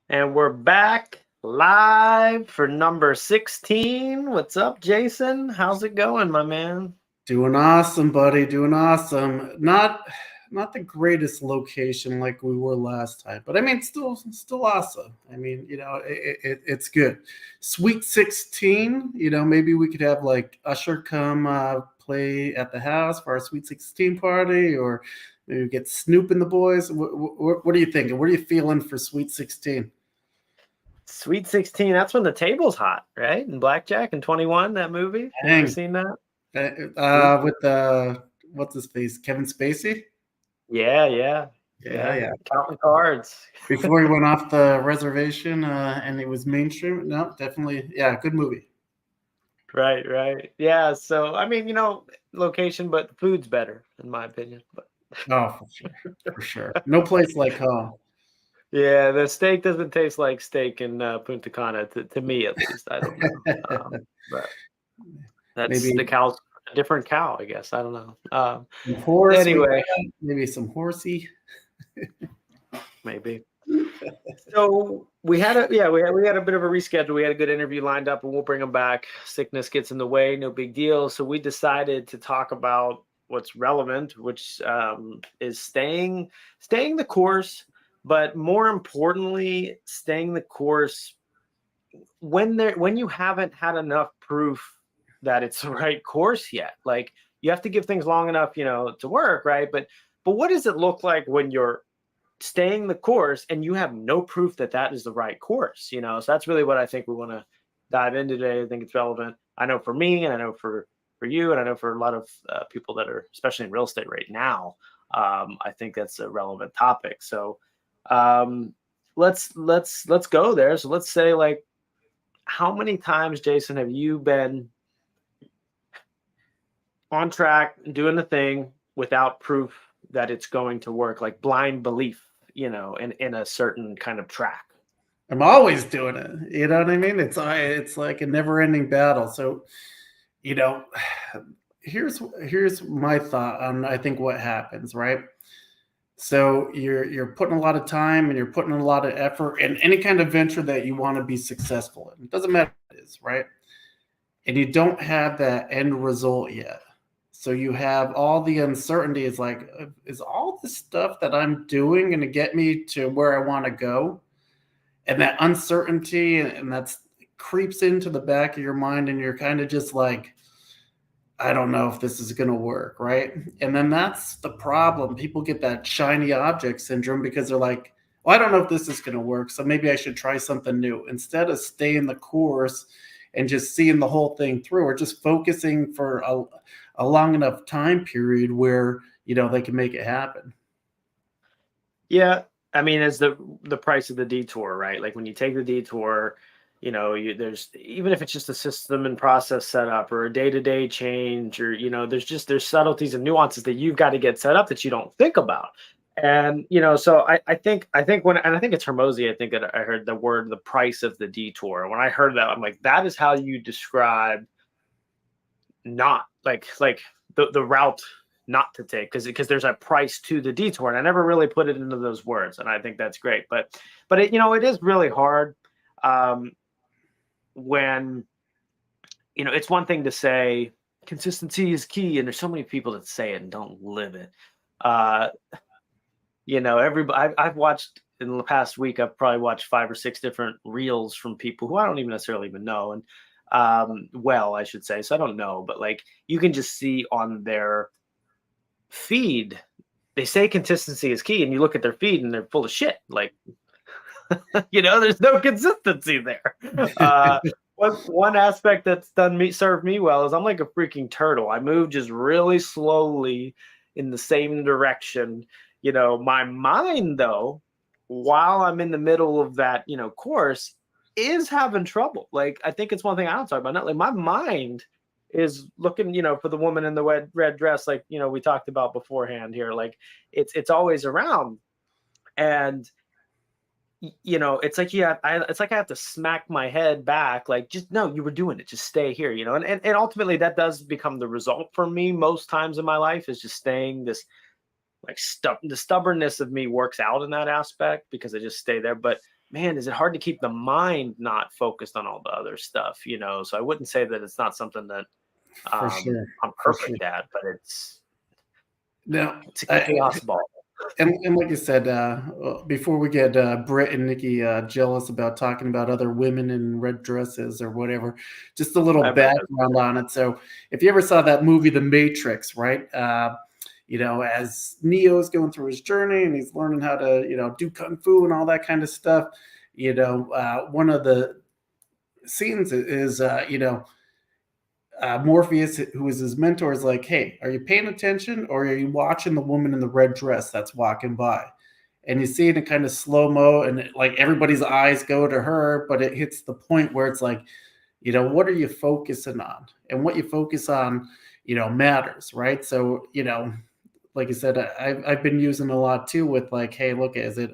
And we're back live for number 16. What's up, Jason? How's it going, my man? Doing awesome, buddy. Doing awesome. Not the greatest location like we were last time, but I mean, still awesome. I mean, it's good. Sweet 16. Maybe we could have like Usher come play at the house for our Sweet 16 party, or maybe get Snoop and the boys. What are you thinking? What are you feeling for Sweet 16? Sweet 16, that's when the table's hot, right? And Blackjack and 21, that movie. You ever Dang. seen that? With what's his face, Kevin Spacey. Yeah. Yeah. Counting cards. Before he went off the reservation and it was mainstream. No, definitely. Yeah, good movie. Right. Yeah, so, I mean, location, but the food's better, in my opinion. But Oh, for sure. No place like home. yeah, the steak doesn't taste like steak in Punta Cana, to me at least. I don't know. But that's Maybe the cow's a different cow, I guess. I don't know. some horse. Anyway, Maybe some horsey. maybe. So we had a we had a bit of a reschedule. We had a good interview lined up, and we'll bring them back. Sickness gets in the way, no big deal. So we decided to talk about what's relevant, which is staying the course, but more importantly, staying the course when you haven't had enough proof that it's the right course yet. Like, you have to give things long enough, to work, right? But what does it look like when you're staying the course and you have no proof that that is the right course? So that's really what I think we want to dive into today. I think it's relevant. I know for me, and I know for you, and I know for a lot of people that are, especially in real estate right now. I think that's a relevant topic. So let's go there. So let's say, like, how many times, Jason, have you been on track doing the thing without proof that it's going to work, like blind belief, in a certain kind of track? I'm always doing it. You know what I mean? It's like a never-ending battle. So, you know, here's my thought on I think what happens, right? So you're putting a lot of time and you're putting a lot of effort in any kind of venture that you want to be successful in. It doesn't matter what it is, right? And you don't have that end result yet. So you have all the uncertainty. It's like, is all this stuff that I'm doing going to get me to where I want to go? And that uncertainty and that's creeps into the back of your mind, and you're kind of just like, I don't know if this is going to work, right? And then that's the problem. People get that shiny object syndrome because they're like, well, I don't know if this is going to work, so maybe I should try something new. Instead of staying the course and just seeing the whole thing through, or just focusing for a long enough time period where, they can make it happen. Yeah. I mean, it's the price of the detour, right? Like, when you take the detour, there's, even if it's just a system and process setup or a day-to-day change, or, there's subtleties and nuances that you've got to get set up that you don't think about. And, so I think when, and I think it's Hermosi, I think that I heard the word, the price of the detour. When I heard that, I'm like, that is how you describe not like the route not to take, because there's a price to the detour, and I never really put it into those words, and I think that's great. But it, it is really hard when, it's one thing to say consistency is key, and there's so many people that say it and don't live it. Everybody, I've watched in the past week, I've probably watched 5 or 6 different reels from people who I don't even necessarily even know, and I should say, so I don't know, but like, you can just see on their feed, they say consistency is key, and you look at their feed and they're full of shit. Like, there's no consistency there. One aspect that's served me well is I'm like a freaking turtle. I move just really slowly in the same direction. My mind, though, while I'm in the middle of that, course, is having trouble. Like, I think it's one thing I don't talk about. Not like my mind is looking, for the woman in the red dress, like, we talked about beforehand here. Like, it's always around. And, it's like, it's like I have to smack my head back. Like, just, no, you were doing it. Just stay here, and ultimately that does become the result for me most times in my life, is just staying this, like, the stubbornness of me works out in that aspect because I just stay there. But man, is it hard to keep the mind not focused on all the other stuff, So I wouldn't say that it's not something that For sure, I'm for sure. perfect at, but Now, it's a I, chaos ball. and like you said, before we get Britt and Nikki jealous about talking about other women in red dresses or whatever, just a little I bet that's background on it. So, if you ever saw that movie, The Matrix, right? As Neo's going through his journey and he's learning how to, do kung fu and all that kind of stuff, one of the scenes is, Morpheus, who is his mentor, is like, "Hey, are you paying attention, or are you watching the woman in the red dress that's walking by?" And you see it in kind of slow mo, and like everybody's eyes go to her, but it hits the point where it's like, what are you focusing on, and what you focus on, matters, right? So, like I said, I've been using a lot too with like, hey, look, is it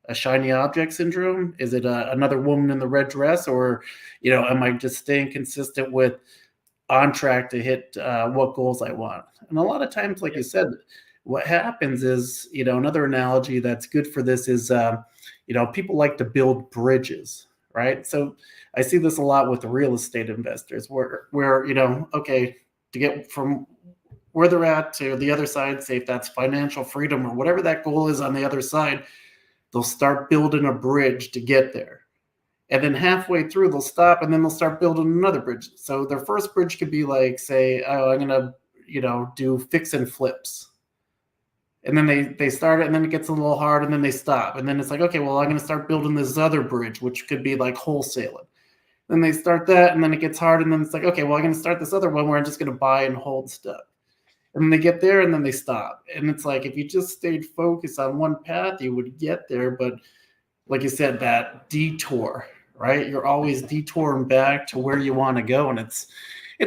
a shiny object syndrome? Is it another woman in the red dress, or am I just staying consistent with on track to hit what goals I want? And a lot of times, like you said, what happens is, another analogy that's good for this is, people like to build bridges, right? So I see this a lot with the real estate investors where, okay, to get from where they're at to the other side, say if that's financial freedom or whatever that goal is on the other side, they'll start building a bridge to get there. And then halfway through, they'll stop and then they'll start building another bridge. So their first bridge could be like, say, oh, I'm going to, do fix and flips. And then they start it and then it gets a little hard and then they stop. And then it's like, okay, well, I'm going to start building this other bridge, which could be like wholesaling. Then they start that and then it gets hard. And then it's like, okay, well, I'm going to start this other one where I'm just going to buy and hold stuff. And then they get there and then they stop. And it's like, if you just stayed focused on one path, you would get there. But like you said, that detour, right? You're always detouring back to where you want to go. And it's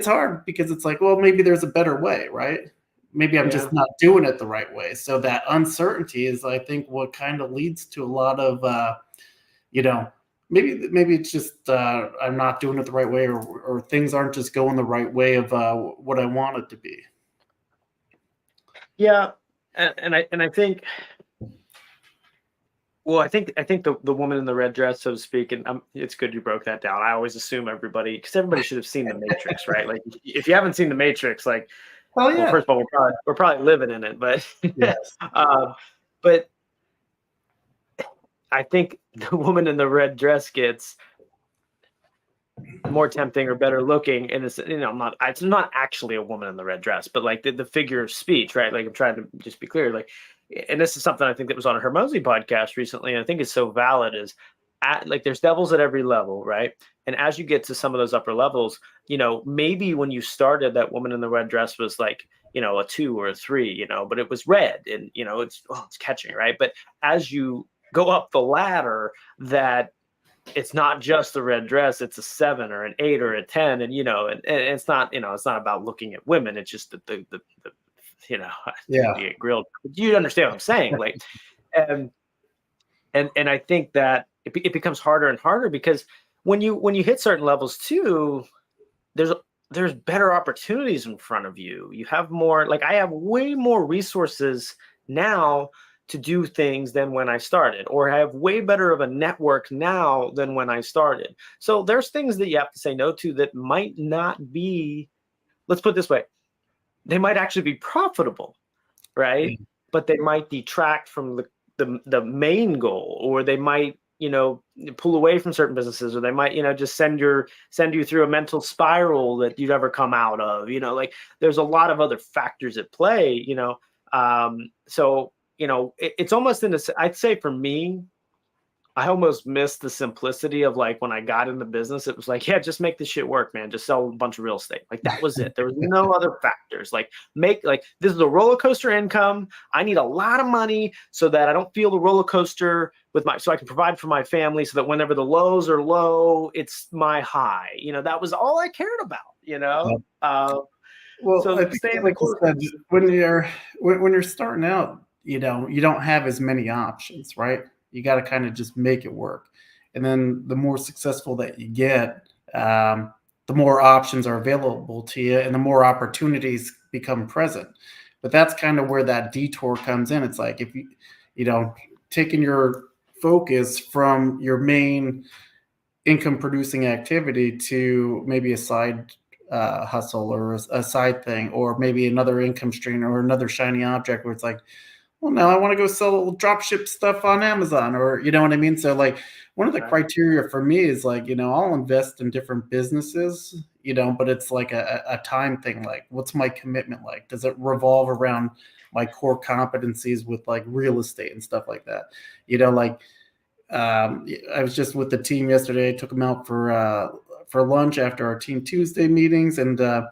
hard because it's like, well, maybe there's a better way, right? Maybe I'm just not doing it the right way. So that uncertainty is, I think, what kind of leads to a lot of, maybe it's just I'm not doing it the right way, or things aren't just going the right way of what I want it to be. Yeah, and I think, well, I think the woman in the red dress, so to speak, and it's good you broke that down. I always assume because everybody should have seen the Matrix, right? Like, if you haven't seen the Matrix, like, Oh well, yeah, first of all, we're probably living in it, but yes, but I think the woman in the red dress gets more tempting or better looking, and it's not actually a woman in the red dress, but like the figure of speech, right? Like, I'm trying to just be clear, like, and this is something I think that was on a Hermosi podcast recently, and I think it's so valid, is like, there's devils at every level, right? And as you get to some of those upper levels, maybe when you started, that woman in the red dress was like, a 2 or a 3, but it was red, and it's catching, right? But as you go up the ladder, that it's not just the red dress, it's a 7 or an 8 or a 10. And and it's not, it's not about looking at women, it's just the yeah, you get grilled, you understand what I'm saying, like. And and I think that it becomes harder and harder, because when you hit certain levels too, there's there's better opportunities in front of you. You have more, like, I have way more resources now to do things than when I started, or I have way better of a network now than when I started. So there's things that you have to say no to that might not be, let's put it this way, they might actually be profitable, right? But they might detract from the main goal, or they might, pull away from certain businesses, or they might, just send you through a mental spiral that you'd ever come out of. Like, there's a lot of other factors at play. So it's almost I'd say for me, I almost missed the simplicity of, like, when I got into business, it was like, yeah, just make this shit work, man. Just sell a bunch of real estate. Like, that was it. There was no other factors. Like, this is a roller coaster income. I need a lot of money so that I don't feel the roller coaster so I can provide for my family, so that whenever the lows are low, it's my high. That was all I cared about. Well, So I think, staying the like you course. said, when you're starting out, you don't have as many options, right? You got to kind of just make it work, and then the more successful that you get, the more options are available to you, and the more opportunities become present. But that's kind of where that detour comes in. It's like, if you know, taking your focus from your main income producing activity to maybe a side hustle or a side thing, or maybe another income stream or another shiny object where it's like, well, now I want to go sell drop ship stuff on Amazon, or you know what I mean? So like one of the criteria for me is like, I'll invest in different businesses, but it's like a time thing. Like, what's my commitment like? Does it revolve around my core competencies with like real estate and stuff like that? Like I was just with the team yesterday. I took them out for lunch after our Team Tuesday meetings, and the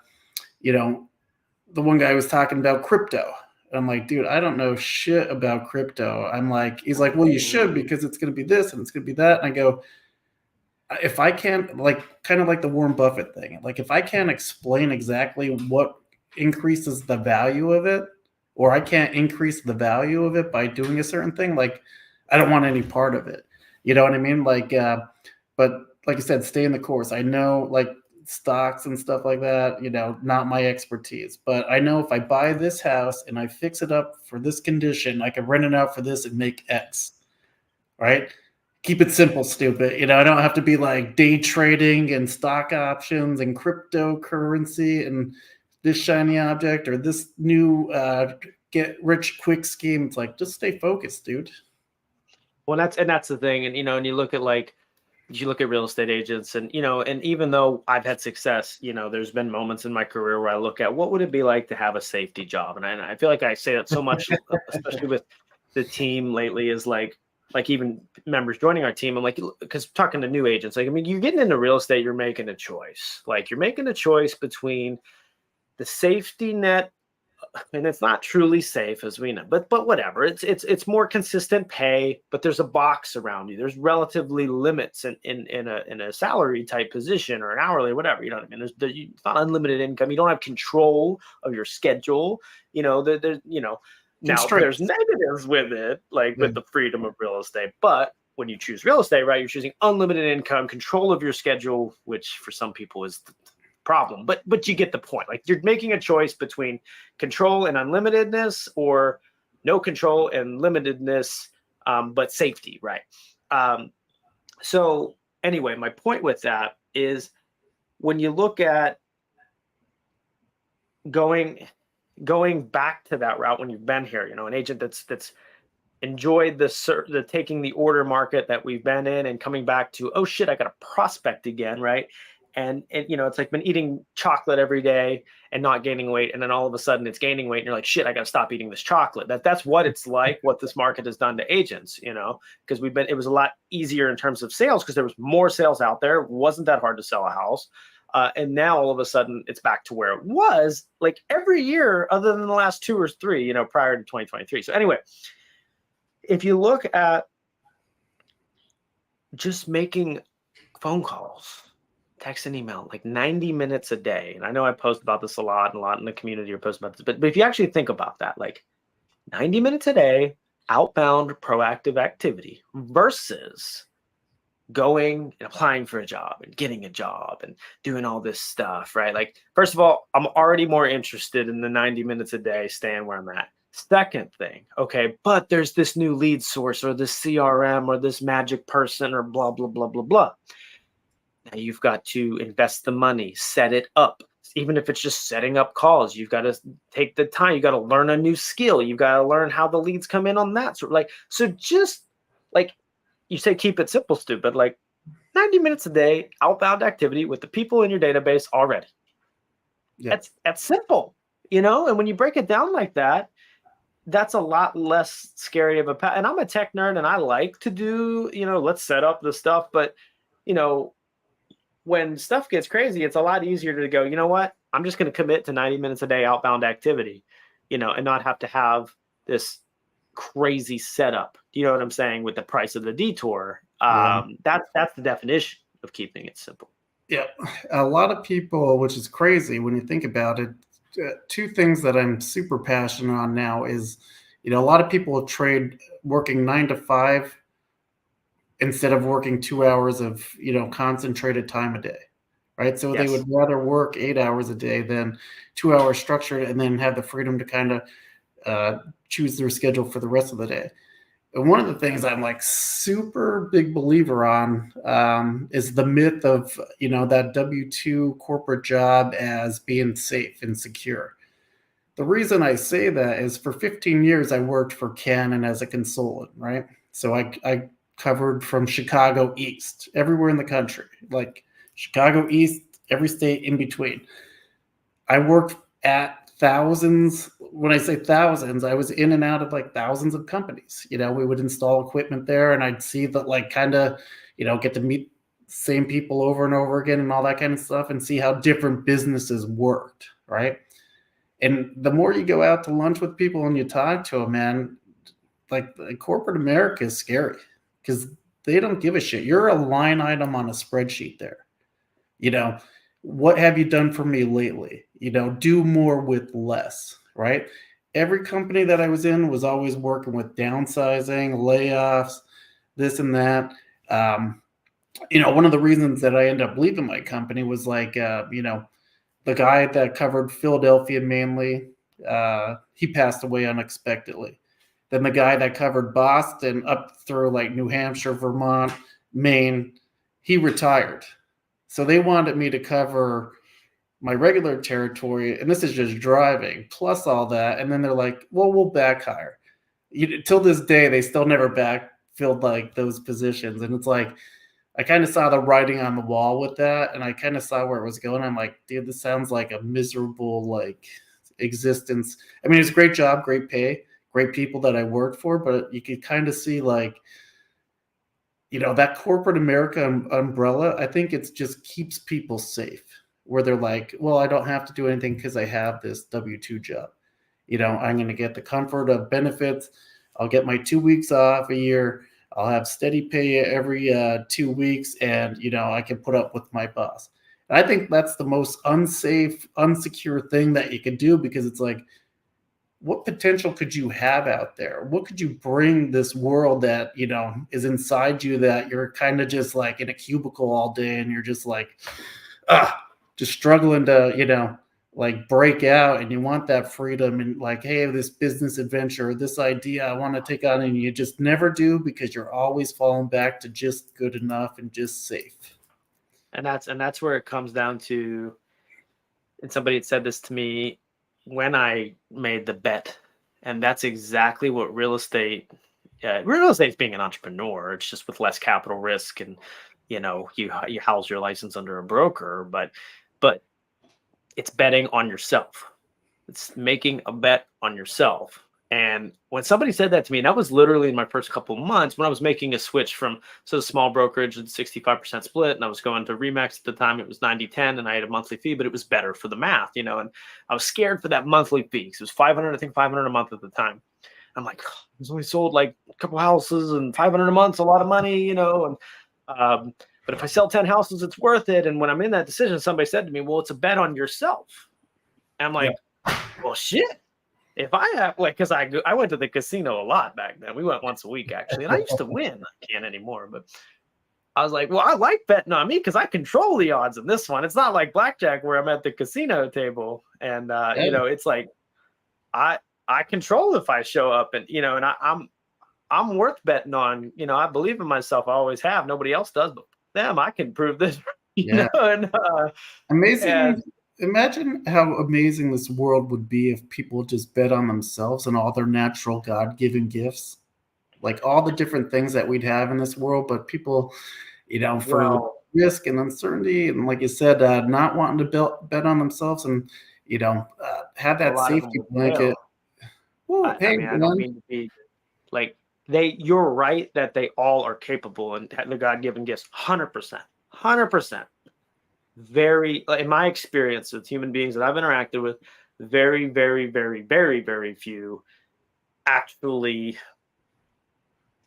one guy was talking about crypto. And I'm like, dude, I don't know shit about crypto. I'm like, he's like, well, you should, because it's going to be this and it's going to be that. And I go, if I can't, like, kind of like the Warren Buffett thing, like if I can't explain exactly what increases the value of it, or I can't increase the value of it by doing a certain thing, like I don't want any part of it. You know what I mean? Like, but like I said, stay in the course. I know like stocks and stuff like that, not my expertise, but I know if I buy this house and I fix it up for this condition, I can rent it out for this and make X, right? Keep it simple, stupid. I don't have to be like day trading and stock options and cryptocurrency and this shiny object or this new get rich quick scheme. It's like, just stay focused, dude. Well, that's the thing. And, and you look at real estate agents and, and even though I've had success, there's been moments in my career where I look at what would it be like to have a safety job? And I feel like I say that so much, especially with the team lately, is like even members joining our team. I'm like, because talking to new agents, like, I mean, you're getting into real estate, you're making a choice. Like you're making a choice between the safety net, and it's not truly safe as we know, but whatever. It's more consistent pay, but there's a box around you. There's relatively limits in a salary type position or an hourly, whatever. You know what I mean? It's not unlimited income. You don't have control of your schedule. Now there's negatives with it, like with the freedom of real estate. But when you choose real estate, right, you're choosing unlimited income, control of your schedule, which for some people is problem, but you get the point. Like you're making a choice between control and unlimitedness, or no control and limitedness, but safety, right? So anyway, my point with that is when you look at going back to that route, when you've been here, an agent that's enjoyed the taking the order market that we've been in and coming back to, oh shit, I got a prospect again, right? And it's like been eating chocolate every day and not gaining weight, and then all of a sudden it's gaining weight, and you're like, shit, I got to stop eating this chocolate. That's what it's like. What this market has done to agents, because it was a lot easier in terms of sales because there was more sales out there. It wasn't that hard to sell a house, and now all of a sudden it's back to where it was like every year, other than the last 2 or 3, prior to 2023. So anyway, if you look at just making phone calls, text and email, like 90 minutes a day. And I know I post about this a lot in the community or post about this, but if you actually think about that, like 90 minutes a day, outbound proactive activity versus going and applying for a job and getting a job and doing all this stuff, right? Like, first of all, I'm already more interested in the 90 minutes a day, staying where I'm at. Second thing, okay, but there's this new lead source or this CRM or this magic person or blah, blah, blah, blah, blah. Now you've got to invest the money, set it up. Even if it's just setting up calls, you've got to take the time. You got to learn a new skill. You've got to learn how the leads come in on that. So just like you say, keep it simple, stupid. Like 90 minutes a day, outbound activity with the people in your database already. Yeah. That's simple, And when you break it down like that, that's a lot less scary of a path. And I'm a tech nerd, and I like to do, let's set up the stuff, but when stuff gets crazy, it's a lot easier to go, you know what? I'm just going to commit to 90 minutes a day outbound activity, and not have to have this crazy setup. You know what I'm saying? With the price of the detour. That's the definition of keeping it simple. Yeah. A lot of people, which is crazy when you think about it, 2 things that I'm super passionate on now is, a lot of people trade working 9 to 5 instead of working 2 hours of, concentrated time a day, right? So They would rather work 8 hours a day than 2 hours structured and then have the freedom to kind of choose their schedule for the rest of the day. And one of the things I'm like super big believer on is the myth of, that W-2 corporate job as being safe and secure. The reason I say that is for 15 years, I worked for Canon as a consultant, right? So I covered from Chicago East, everywhere in the country, like Chicago East, every state in between. I worked at thousands. When I say thousands, I was in and out of like thousands of companies. We would install equipment there, and I'd see that, like, kind of, get to meet same people over and over again and all that kind of stuff, and see how different businesses worked, right? And the more you go out to lunch with people and you talk to them, man, like corporate America is scary because they don't give a shit. You're a line item on a spreadsheet there. You know, what have you done for me lately? Do more with less, right? Every company that I was in was always working with downsizing, layoffs, this and that. One of the reasons that I ended up leaving my company was like, the guy that covered Philadelphia mainly, he passed away unexpectedly. Then the guy that covered Boston up through like New Hampshire, Vermont, Maine, he retired. So they wanted me to cover my regular territory, and this is just driving, plus all that. And then they're like, well, we'll back hire. Till this day, they still never backfilled like those positions. And it's like, I kind of saw the writing on the wall with that, and I kind of saw where it was going. I'm like, dude, this sounds like a miserable like existence. I mean, it's a great job, great pay, great people that I worked for, but you could kind of see like, that corporate America umbrella. I think it just keeps people safe, where they're like, well, I don't have to do anything because I have this W-2 job. I'm going to get the comfort of benefits. I'll get my 2 weeks off a year. I'll have steady pay every 2 weeks, and I can put up with my boss. And I think that's the most unsafe, unsecure thing that you can do, because it's like, what potential could you have out there? What could you bring this world that is inside you, that you're kind of just like in a cubicle all day, and you're just like, just struggling to like break out, and you want that freedom, and like, hey, this business adventure, this idea I want to take on, and you just never do because you're always falling back to just good enough and just safe. And that's where it comes down to. And somebody had said this to me when I made the bet, and that's exactly what real estate is being an entrepreneur. It's just with less capital risk, and you house your license under a broker, but it's betting on yourself. It's making a bet on yourself. And when somebody said that to me, and that was literally in my first couple of months when I was making a switch from small brokerage and 65% split, and I was going to Remax at the time, it was 90-10, and I had a monthly fee, but it was better for the math, and I was scared for that monthly fee because it was 500, I think 500 a month at the time. I'm like, oh, I was only sold like a couple houses, and 500 a month's a lot of money, and but if I sell 10 houses, it's worth it. And when I'm in that decision, somebody said to me, well, it's a bet on yourself. And I'm like, well, shit. If I have, like, because I went to the casino a lot back then. We went once a week, actually. And I used to win. I can't anymore. But I was like, well, I like betting on me because I control the odds in this one. It's not like blackjack where I'm at the casino table. And, it's like I control if I show up, and, and I'm worth betting on. I believe in myself. I always have. Nobody else does, but them, I can prove this. Amazing. And imagine how amazing this world would be if people just bet on themselves and all their natural God-given gifts, like all the different things that we'd have in this world. But people, for risk and uncertainty, and like you said, not wanting to bet on themselves, and have that safety blanket. Well, I don't mean to be like, you're right that they all are capable and the God-given gifts, 100%. Very, in my experience with human beings that I've interacted with, very, very, very, very, very few actually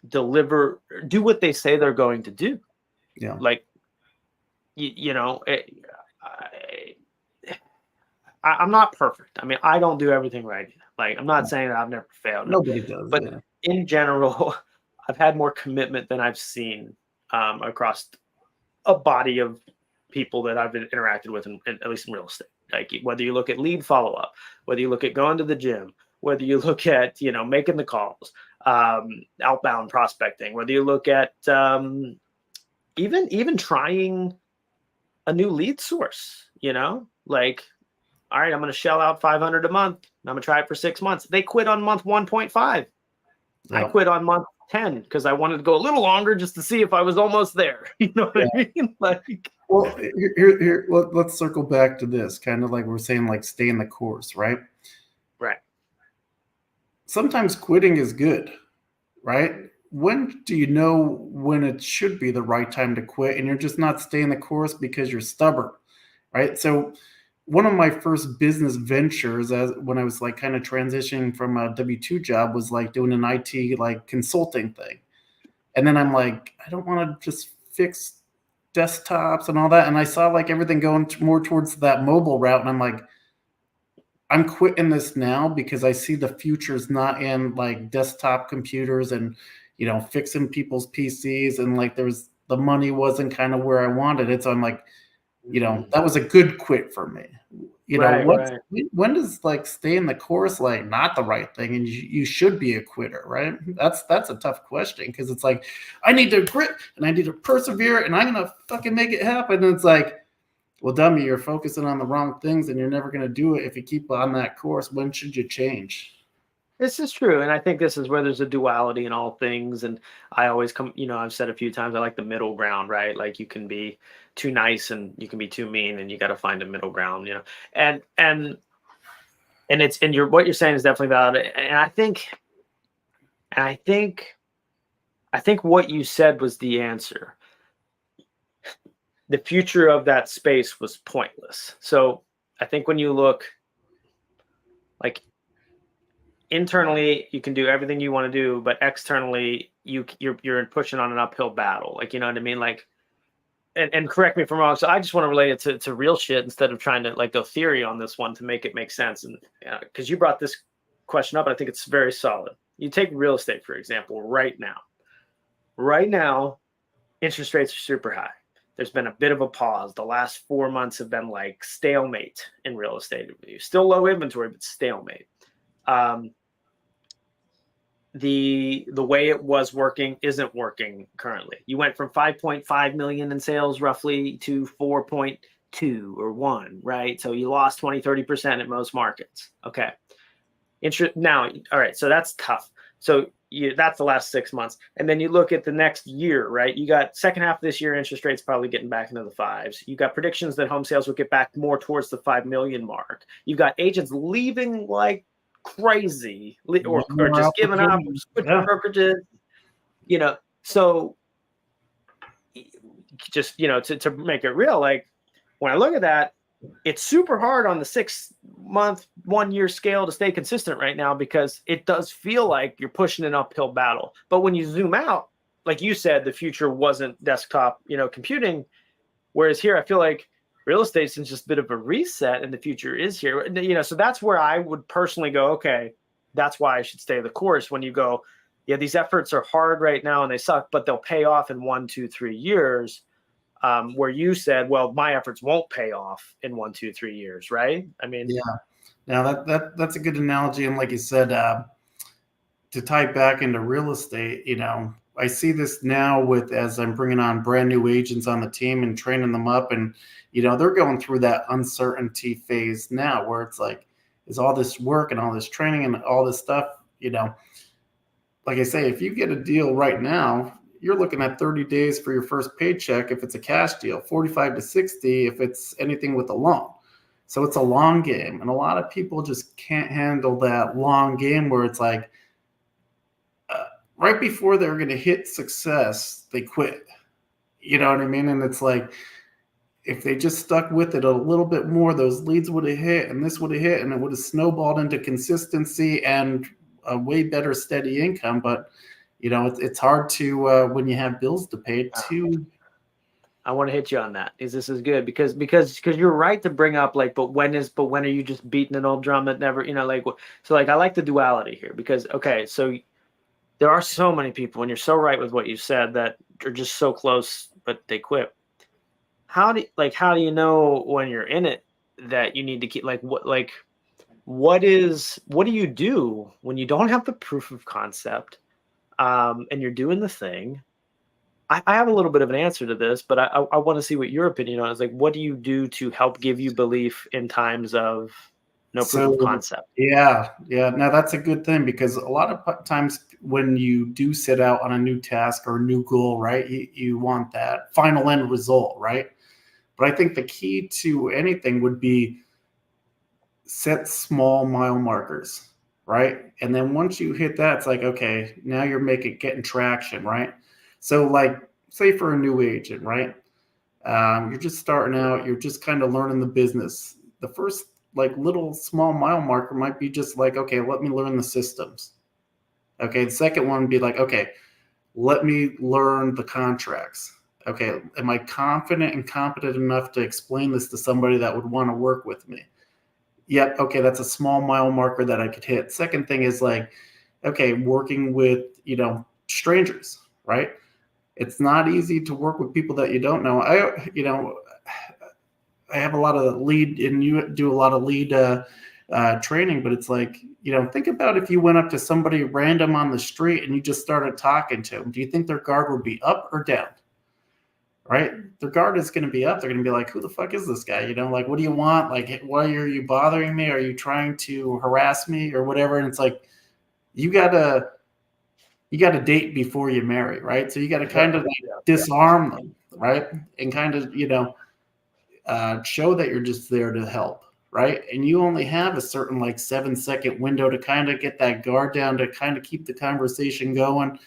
do what they say they're going to do. Yeah. Like, I'm not perfect. I mean, I don't do everything right. Like, I'm not saying that I've never failed. Nobody does. But in general, I've had more commitment than I've seen across a body of people that I've interacted with, at least in real estate. Like, whether you look at lead follow-up, whether you look at going to the gym, whether you look at, making the calls, outbound prospecting, whether you look at even trying a new lead source, like, all right, I'm going to shell out 500 a month. I'm going to try it for 6 months. They quit on month 1.5. I quit on month 10 because I wanted to go a little longer just to see if I was almost there. You know what I mean? Like, well, let's circle back to this, kind of like we're saying, like, stay in the course, right? Right. Sometimes quitting is good, right? When do you know when it should be the right time to quit and you're just not staying the course because you're stubborn, right? So one of my first business ventures, as when I was like kind of transitioning from a W-2 job, was like doing an IT like consulting thing. And then I'm like, I don't want to just fix desktops and all that. And I saw like everything going more towards that mobile route. And I'm like, I'm quitting this now because I see the future's not in like desktop computers and, fixing people's PCs. And like the money wasn't kind of where I wanted it. So I'm like, that was a good quit for me. Right. When does like stay in the course like not the right thing, and you should be a quitter, right? That's a tough question because it's like I need to grit and I need to persevere and I'm gonna fucking make it happen. And it's like, well, dummy, you're focusing on the wrong things and you're never gonna do it if you keep on that course. When should you change? This is true. And I think this is where there's a duality in all things. And I always I've said a few times, I like the middle ground, right? Like you can be too nice and you can be too mean and you got to find a middle ground, and what you're saying is definitely valid. And I think what you said was the answer. The future of that space was pointless. So I think when you look like internally, you can do everything you want to do, but externally, you're pushing on an uphill battle. Like, you know what I mean? Like, and correct me if I'm wrong. So I just want to relate it to real shit instead of trying to like go theory on this one to make it make sense. And because you brought this question up, I think it's very solid. You take real estate, for example, right now. Right now, interest rates are super high. There's been a bit of a pause. The last 4 months have been like stalemate in real estate. Still low inventory, but stalemate. The way it was working isn't working currently. You went from 5.5 million in sales roughly to 4.2 or 1, right? So you lost 20-30% in most markets. Okay. Now, all right, so that's tough. So that's the last 6 months. And then you look at the next year, right? You got second half of this year, interest rates probably getting back into the fives. You got predictions that home sales will get back more towards the 5 million mark. You've got agents leaving like crazy or just giving up, switching brokerages, so just, to make it real, like when I look at that, it's super hard on the 6 month, 1 year scale to stay consistent right now because it does feel like you're pushing an uphill battle. But when you zoom out, like you said, the future wasn't desktop, computing. Whereas here, I feel like real estate is just a bit of a reset and the future is here. So that's where I would personally go, okay, that's why I should stay the course. When you go, yeah, these efforts are hard right now and they suck, but they'll pay off in 1, 2, 3 years. Where you said, well, my efforts won't pay off in 1, 2, 3 years, right? I mean, yeah. Now that's a good analogy. And like you said, to tie back into real estate, I see this now as I'm bringing on brand new agents on the team and training them up, and they're going through that uncertainty phase now, where it's like, is all this work and all this training and all this stuff, like I say, if you get a deal right now, you're looking at 30 days for your first paycheck if it's a cash deal, 45 to 60 if it's anything with a loan. So it's a long game, and a lot of people just can't handle that long game where it's like, right before they're going to hit success, they quit. You know what I mean? And it's like, if they just stuck with it a little bit more, those leads would have hit and this would have hit and it would have snowballed into consistency and a way better steady income. But, it's hard to, when you have bills to pay too. I want to hit you on that. This is good because you're right to bring up like, but when are you just beating an old drum that never, so like, I like the duality here because, okay, so there are so many people, and you're so right with what you said, that are just so close, but they quit. How do you know when you're in it that you need to keep what do you do when you don't have the proof of concept? and you're doing the thing, I have a little bit of an answer to this, but I want to see what your opinion on it is. Like, what do you do to help give you belief in times of no proof of So concept? yeah, yeah. Now that's a good thing because a lot of times when you do set out on a new task or a new goal, right, you want that final end result, right? But I think the key to anything would be set small mile markers, right? And then once you hit that, it's like, okay, now you're getting traction, right? So like, say for a new agent, right? You're just starting out, you're just kind of learning the business. The first like little small mile marker might be just like, okay, let me learn the systems. Okay, the second one would be like, okay, let me learn the contracts. Okay, am I confident and competent enough to explain this to somebody that would want to work with me? Yep, okay, that's a small mile marker that I could hit. Second thing is like, okay, working with, strangers, right? It's not easy to work with people that you don't know. I have a lot of lead, and you do a lot of lead training, but it's like, think about if you went up to somebody random on the street and you just started talking to them. Do you think their guard would be up or down? Right? Their guard is going to be up. They're going to be like, who the fuck is this guy? Like, what do you want? Like, why are you bothering me? Are you trying to harass me or whatever? And it's like, you gotta date before you marry, right? So you got to kind of like disarm them, right? And kind of, show that you're just there to help, right? And you only have a certain like 7-second window to kind of get that guard down, to kind of keep the conversation going,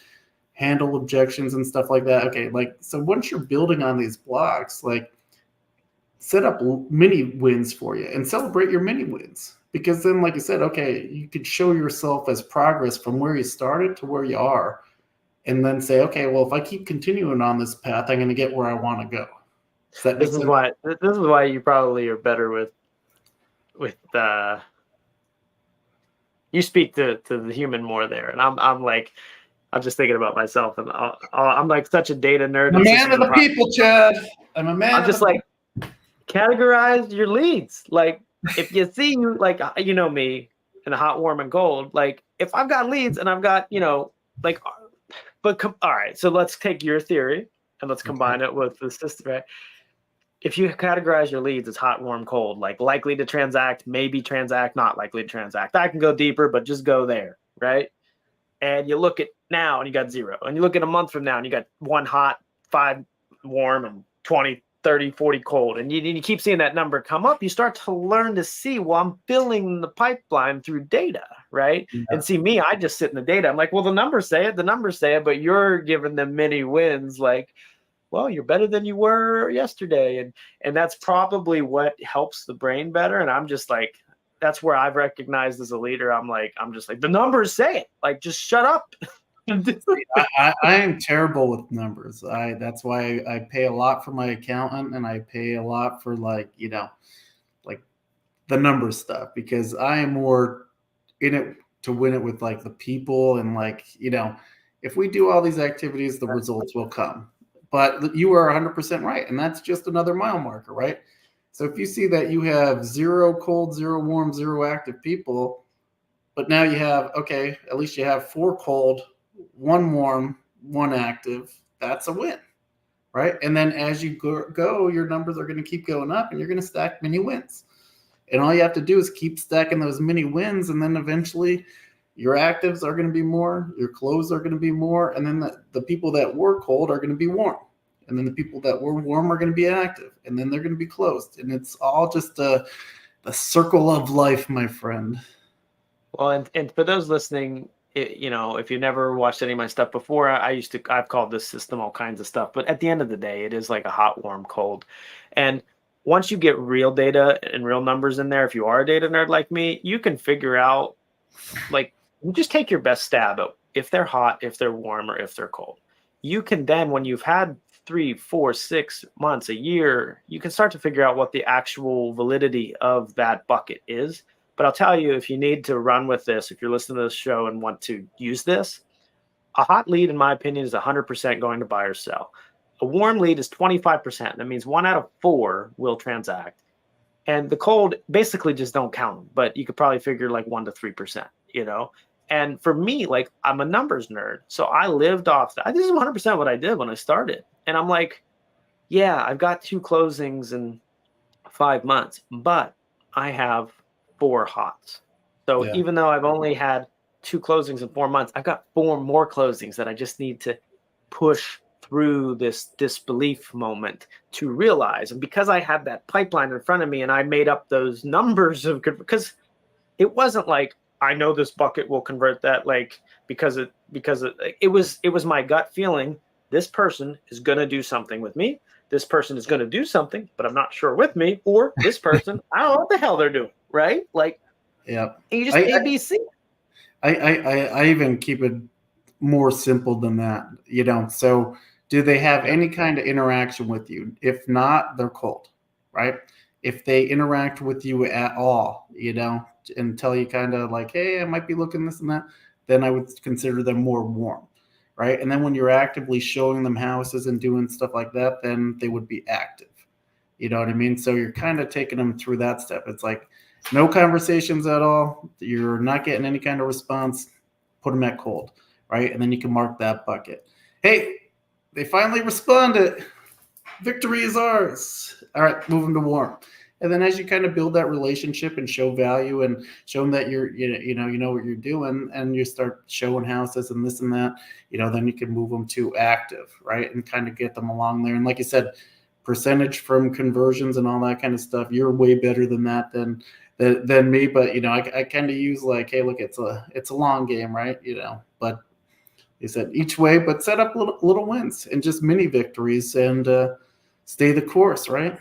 handle objections and stuff like that. Okay, like, so once you're building on these blocks, like, set up mini wins for you and celebrate your mini wins, because then, like you said, okay, you could show yourself as progress from where you started to where you are, and then say, okay, well, if I keep continuing on this path, I'm going to get where I want to go. Does that make sense? This is why you probably are better with you speak to the human more there, and I'm like, I'm just thinking about myself, and I'm like such a data nerd. I'm a man of the people, Chad. I'm a man. I'm just like, categorize your leads. Like, if you see, like, me in the hot, warm, and cold. Like, if I've got leads and I've got, like, but all right. So let's take your theory and let's combine it with the system, right? If you categorize your leads as hot, warm, cold, like likely to transact, maybe transact, not likely to transact. I can go deeper, but just go there, right? And you look at now and you got 0. And you look at a month from now and you got 1 hot, 5 warm, and 20, 30, 40 cold. And you keep seeing that number come up. You start to learn to see, well, I'm filling the pipeline through data, right? Yeah. And see me, I just sit in the data. I'm like, well, the numbers say it, but you're giving them many wins. Like, well, you're better than you were yesterday. And that's probably what helps the brain better. And I'm just like, that's where I've recognized as a leader. I'm just like, the numbers say it. Like, just shut up. I am terrible with numbers. That's why I pay a lot for my accountant, and I pay a lot for like the number stuff, because I am more in it to win it with like the people, and like, if we do all these activities, the results will come. But you are 100% right, and that's just another mile marker, right? So if you see that you have 0 cold, 0 warm, 0 active people, but now you have, okay, at least you have 4 cold, 1 warm, 1 active, that's a win, right? And then as you go, your numbers are going to keep going up, and you're going to stack mini wins. And all you have to do is keep stacking those mini wins, and then eventually your actives are going to be more, your close are going to be more, and then the people that were cold are going to be warm. And then the people that were warm are going to be active, and then they're going to be closed. And it's all just a circle of life, my friend. Well, and for those listening, if you never watched any of my stuff before, I've called this system all kinds of stuff. But at the end of the day, it is like a hot, warm, cold. And once you get real data and real numbers in there, if you are a data nerd like me, you can figure out, like, you just take your best stab at if they're hot, if they're warm, or if they're cold. You can then, when you've had 3, 4, 6 months, a year, you can start to figure out what the actual validity of that bucket is. But I'll tell you, if you need to run with this, if you're listening to this show and want to use this, a hot lead, in my opinion, is 100% going to buy or sell. A warm lead is 25%. That means 1 out of 4 will transact. And the cold, basically just don't count them, but you could probably figure like 1 to 3%, And for me, like, I'm a numbers nerd. So I lived off that. This is 100% what I did when I started. And I'm like, yeah, I've got 2 closings in 5 months, but I have 4 hots. So Yeah. even though I've only had 2 closings in 4 months, I've got 4 more closings that I just need to push through this disbelief moment to realize. And because I had that pipeline in front of me and I made up those numbers of good, because it wasn't like I know this bucket will convert that, like, because it was my gut feeling. This person is going to do something with me. This person is going to do something, but I'm not sure with me. Or this person, I don't know what the hell they're doing. Right? Like, Yeah. and you just I, ABC. I even keep it more simple than that, So do they have Yeah. any kind of interaction with you? If not, they're cold, right? If they interact with you at all, and tell you kind of like, hey, I might be looking this and that, then I would consider them more warm, right? And then when you're actively showing them houses and doing stuff like that, then they would be active. You know what I mean? So you're kind of taking them through that step. It's like no conversations at all. You're not getting any kind of response. Put them at cold, right? And then you can mark that bucket. Hey, they finally responded. Victory is ours. All right, move them to warm. And then as you kind of build that relationship and show value and show them that you know what you're doing, and you start showing houses and this and that, then you can move them to active, right? And kind of get them along there. And like you said, percentage from conversions and all that kind of stuff, you're way better than that than me. But I kind of use like, hey, look, it's a long game, right? But he said each way, but set up little wins and just mini victories and stay the course, right?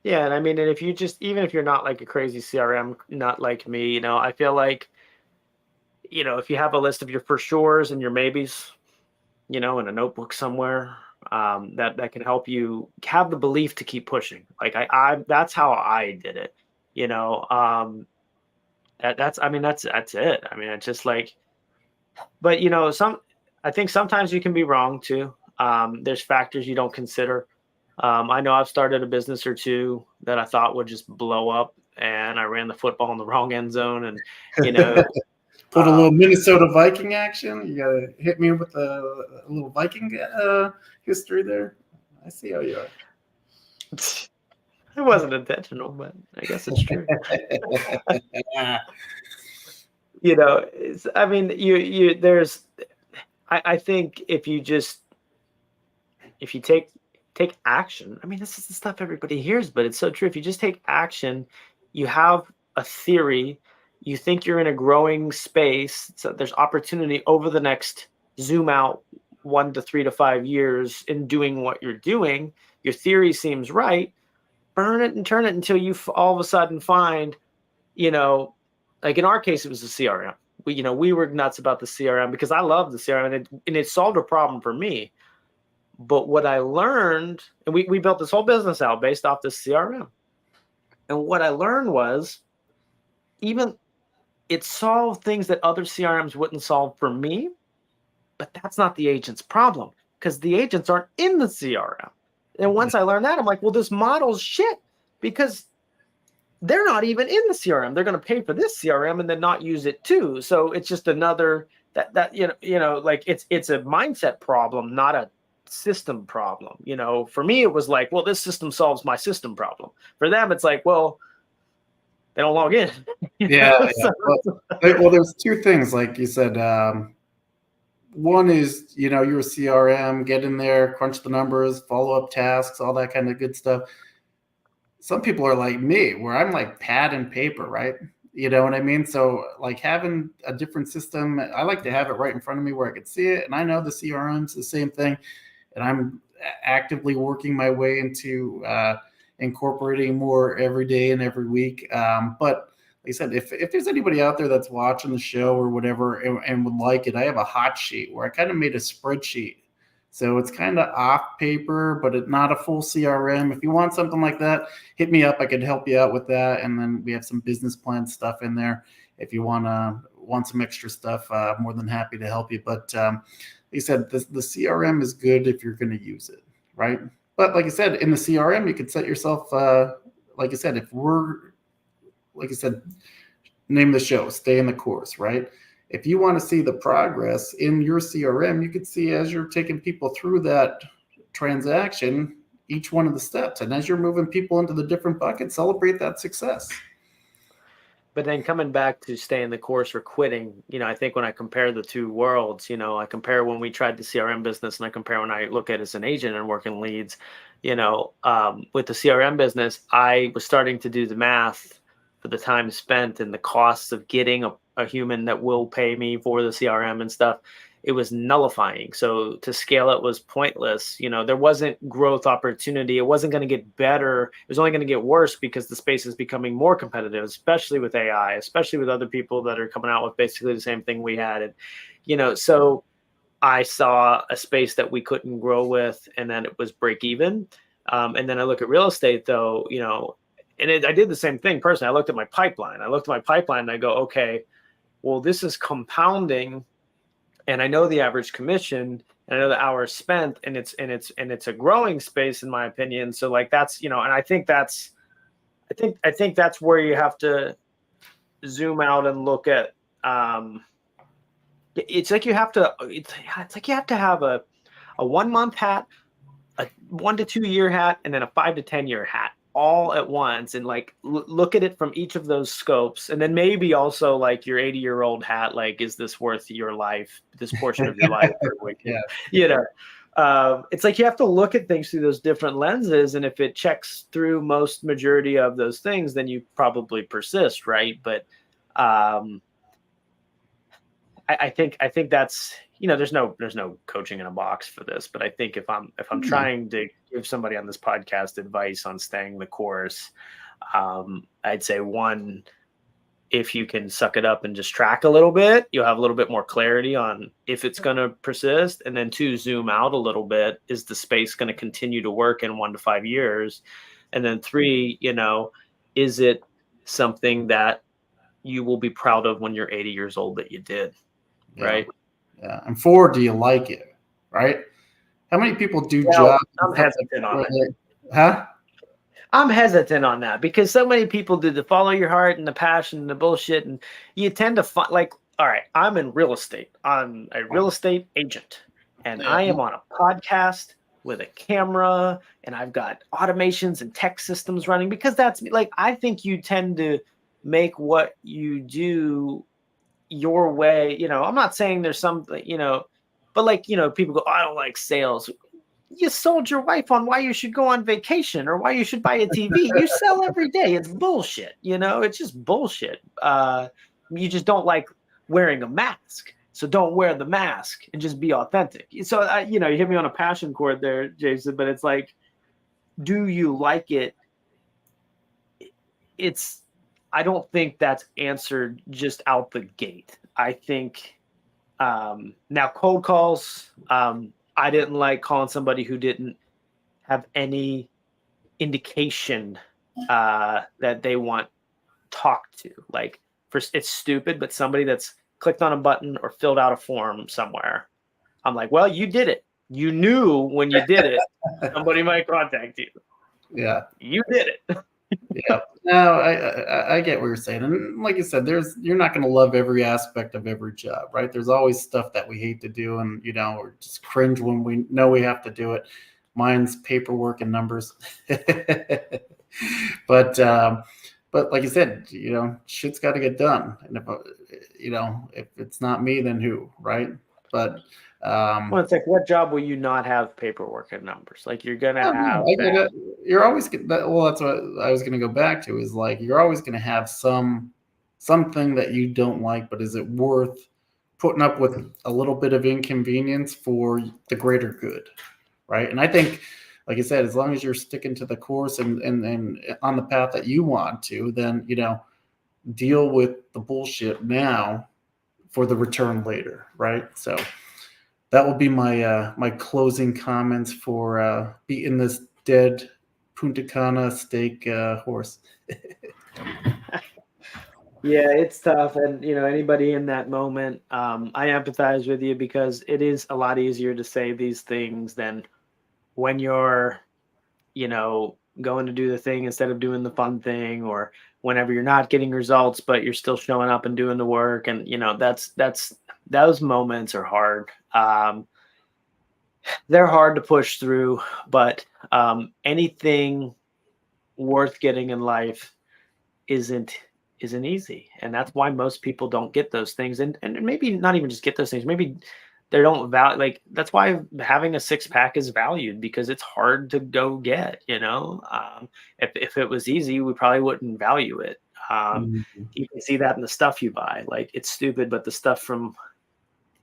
Yeah, and I mean, and if you just, even if you're not like a crazy CRM, not like me, I feel like, if you have a list of your for sures and your maybes, in a notebook somewhere, that can help you have the belief to keep pushing. Like, I that's how I did it. You know, that's I mean that's it. I mean, it's just like, but I think sometimes you can be wrong too. There's factors you don't consider. I know I've started a business or two that I thought would just blow up, and I ran the football in the wrong end zone, and you know, Put a little Minnesota Viking action. You gotta hit me with a little Viking history there. I see how you are. it wasn't intentional, but I guess it's true. I mean, there's, I think if you take action, I mean, this is the stuff everybody hears, but it's so true. If you just take action, you have a theory, you think you're in a growing space, so there's opportunity over the next, zoom out 1 to 3 to 5 years in doing what you're doing. Your theory seems right. Burn it and turn it until you all of a sudden find, you know, like in our case, it was the CRM. We were nuts about the CRM because I love the CRM, and it solved a problem for me. But what I learned, and we built this whole business out based off this CRM. And what I learned was, even it solved things that other CRMs wouldn't solve for me, but that's not the agent's problem because the agents aren't in the CRM. And once I learned that, I'm like, well, this model's shit because they're not even in the CRM. They're going to pay for this CRM and then not use it too. So it's just another that like it's a mindset problem, not a system problem. For me, it was like, well, this system solves my system problem. For them, it's like, well, they don't log in. Yeah. Well, there's two things, like you said. One is, you're a CRM, get in there, crunch the numbers, follow up tasks, all that kind of good stuff. Some people are like me, where I'm like pad and paper, right? You know what I mean? So like having a different system, I like to have it right in front of me where I could see it. And I know the CRM's the same thing. And I'm actively working my way into incorporating more every day and every week. But like I said, if there's anybody out there that's watching the show or whatever and would like it, I have a hot sheet where I kind of made a spreadsheet. So it's kind of off paper, but it's not a full CRM. If you want something like that, hit me up. I could help you out with that. And then we have some business plan stuff in there. If you want some extra stuff, more than happy to help you. But like I said, the CRM is good if you're going to use it, right? But like I said, in the CRM, you could set yourself, like I said, like I said, name the show, stay in the course, right? if you want to see the progress in your CRM, you could see as you're taking people through that transaction, each one of the steps. And as you're moving people into the different buckets, celebrate that success. But then coming back to staying the course or quitting, I think when I compare the two worlds, I compare when we tried the CRM business and I compare when I look at it as an agent and working leads, with the CRM business, I was starting to do the math for the time spent and the costs of getting a human that will pay me for the CRM and stuff. It was nullifying. So to scale it was pointless. There wasn't growth opportunity. It wasn't going to get better. It was only going to get worse because the space is becoming more competitive, especially with AI, especially with other people that are coming out with basically the same thing we had. And, so I saw a space that we couldn't grow with, and then it was break even. And then I look at real estate though, and I did the same thing personally. I looked at my pipeline. And I go, okay, well, this is compounding. And I know the average commission and I know the hours spent, and it's a growing space in my opinion. So like that's, and I think that's where you have to zoom out and look at, it's like you have to have a 1 month hat, a 1 to 2 year hat, and then a 5 to 10 year hat all at once, and like look at it from each of those scopes. And then maybe also like your 80-year-old hat, like, is this worth your life, this portion of your life? It's like you have to look at things through those different lenses, and if it checks through most majority of those things, then you probably persist, right? But I think that's, there's no coaching in a box for this, but I think if I'm trying to give somebody on this podcast advice on staying the course, I'd say one, if you can suck it up and just track a little bit, you'll have a little bit more clarity on if it's going to persist. And then two, zoom out a little bit. Is the space going to continue to work in 1 to 5 years? And then three, is it something that you will be proud of when you're 80 years old that you did? Yeah. Right. Yeah. And four, do you like it? Right. How many people do jobs? I'm hesitant on it. Huh? I'm hesitant on that because so many people do the follow your heart and the passion and the bullshit. And you tend to find, like, all right, I'm in real estate. I'm a real estate agent, and I am on a podcast with a camera, and I've got automations and tech systems running, because that's like, I think you tend to make what you do your way. I'm not saying there's some, but like, people go, oh, I don't like sales. You sold your wife on why you should go on vacation or why you should buy a TV. You sell every day. It's bullshit. It's just bullshit. You just don't like wearing a mask. So don't wear the mask and just be authentic. So, you hit me on a passion chord there, Jason, but it's like, do you like it? I don't think that's answered just out the gate. I think now cold calls, I didn't like calling somebody who didn't have any indication that they want talked to. Like, it's stupid, but somebody that's clicked on a button or filled out a form somewhere, I'm like, well, you did it. You knew when you did it, somebody might contact you. Yeah. You did it. Yeah. No, I get what you're saying. And like you said, you're not going to love every aspect of every job, right? There's always stuff that we hate to do, and or just cringe when we know we have to do it. Mine's paperwork and numbers. But like you said, shit's got to get done. And if it's not me, then who, right? But well, it's like, what job will you not have paperwork and numbers? Like, you're gonna have. You're always well. That's what I was going to go back to. Is like, you're always going to have something that you don't like, but is it worth putting up with a little bit of inconvenience for the greater good, right? And I think, like I said, as long as you're sticking to the course and on the path that you want to, then deal with the bullshit now for the return later, right? So that will be my my closing comments for beating this dead Punta Cana steak horse. Yeah, it's tough. And, anybody in that moment, I empathize with you, because it is a lot easier to say these things than when you're, going to do the thing instead of doing the fun thing, or whenever you're not getting results but you're still showing up and doing the work. And that's those moments are hard. They're hard to push through, but anything worth getting in life isn't isn't easy, and that's why most people don't get those things. And maybe not even just get those things, maybe they don't value, like, that's why having a six pack is valued, because it's hard to go get, if it was easy, we probably wouldn't value it. um Mhm. you can see that in the stuff you buy. Like, it's stupid, but the stuff from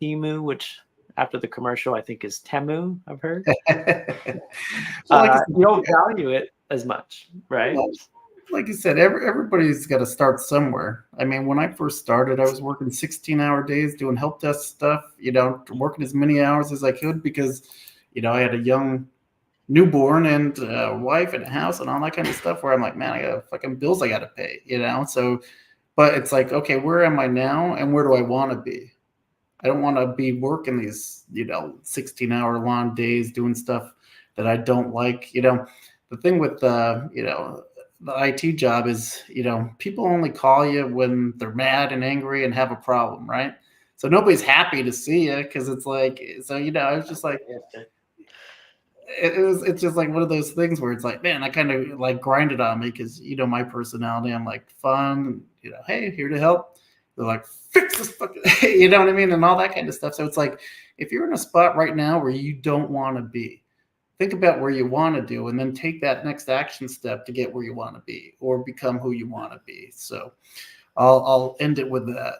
Temu, which after the commercial I think is Temu, I've heard, Well, like I said, you don't value it as much, right? well, like you said, everybody's got to start somewhere. I mean, when I first started, I was working 16-hour days doing help desk stuff, working as many hours as I could because, I had a young newborn and a wife and a house and all that kind of stuff where I'm like, man, I got fucking bills I got to pay. So, but it's like, okay, where am I now and where do I want to be? I don't want to be working these, 16-hour long days doing stuff that I don't like. The thing with the IT job is, people only call you when they're mad and angry and have a problem, right? So nobody's happy to see you because it's like, so I was just like, it's just like one of those things where it's like, man, I kind of like grinded on me because my personality. I'm like fun, hey, here to help. They're like, fix this fucking, you know what I mean, and all that kind of stuff. So it's like, if you're in a spot right now where you don't want to be, think about where you want to do, and then take that next action step to get where you want to be or become who you want to be. So I'll end it with that.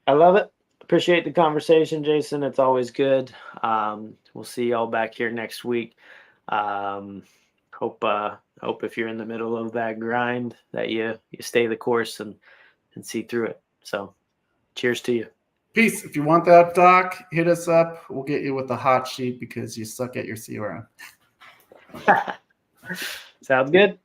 I love it. Appreciate the conversation, Jason. It's always good. We'll see y'all back here next week. Um, hope if you're in the middle of that grind that you stay the course and see through it. So, cheers to you. Peace. If you want that, Doc, hit us up. We'll get you with the hot sheet because you suck at your CRM. Sounds good.